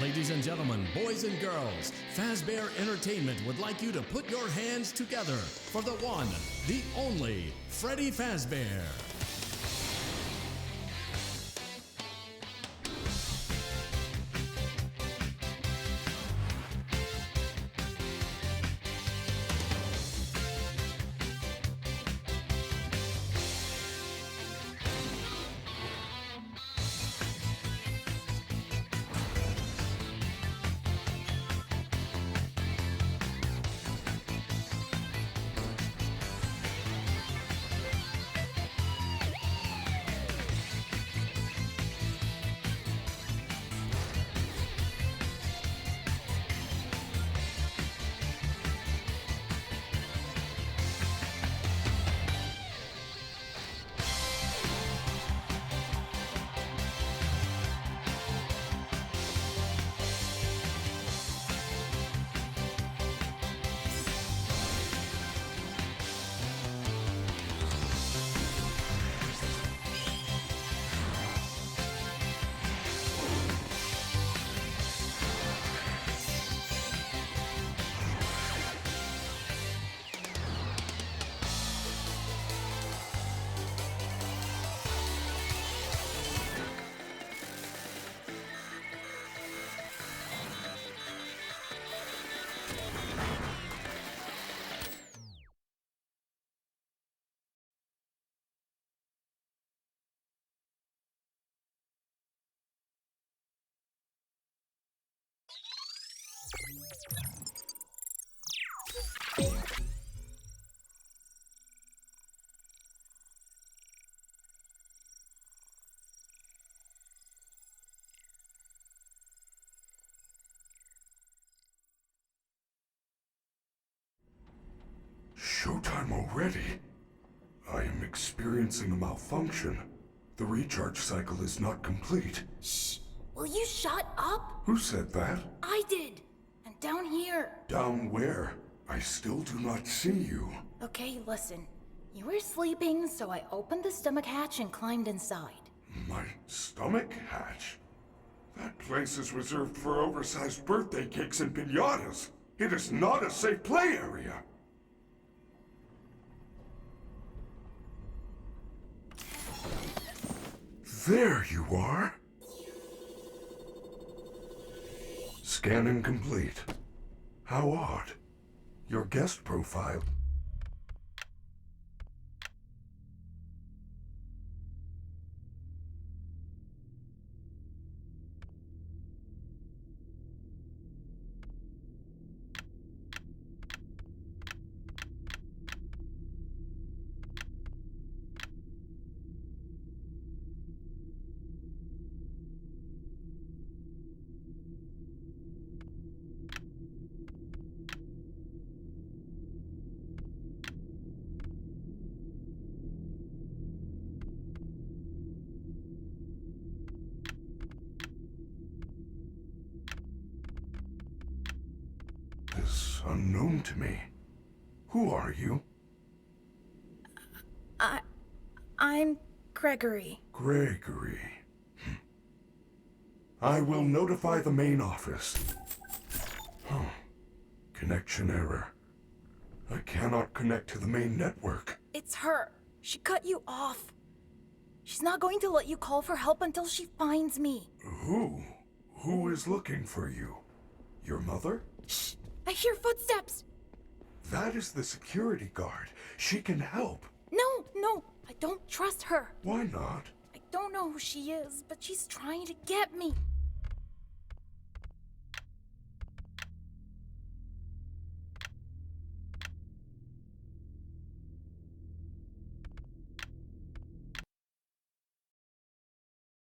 Ladies and gentlemen, boys and girls, Fazbear Entertainment would like you to put your hands together for the one, the only, Freddy Fazbear. Showtime already? I am experiencing a malfunction. The recharge cycle is not complete. Shh! Will you shut up? Who said that? I did! And down here. Down where? I still do not see you. Okay, listen. You were sleeping, so I opened the stomach hatch and climbed inside. My stomach hatch? That place is reserved for oversized birthday cakes and piñatas. It is not a safe play area. There you are. Scanning complete. How odd. Your guest profile. Is unknown to me. Who are you? I'm Gregory. Gregory. I will notify the main office. Connection error. I cannot connect to the main network. It's her. She cut you off. She's not going to let you call for help until she finds me. Who? Who is looking for you? Your mother? Shh! I hear footsteps! That is the security guard. She can help. No, I don't trust her. Why not? I don't know who she is, but she's trying to get me.